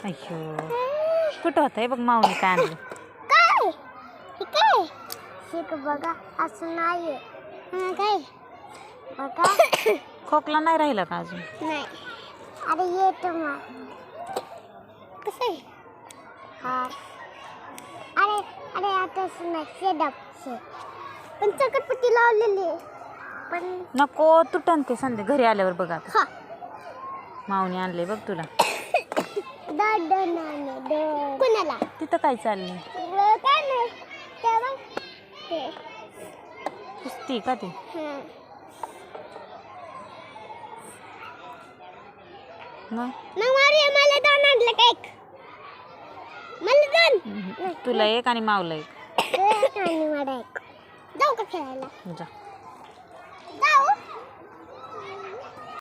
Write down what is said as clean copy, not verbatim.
अय्यो कुठं होतं हे बघ माऊनी काय आणलं काय हे काय शिक बघा असं नाही काय बघा खोकला नाही राहिला का अजून नाही अरे येतो मग कसं आहे हा अरे अरे आता नाही शेडप पण चकटपट्टी लावलेली आहे पण नको तुटन ते संध्या घरी आल्यावर बघ आता हा माऊनी आणले बघ तुला कुणाला तिथं काय चाललंय काय नाही तेव्हा ते कुस्ती का ते मग मला दोन आणलं केक मला दोन तुला एक आणि माऊला एक आणि मला एक जाऊ का खेळायला जा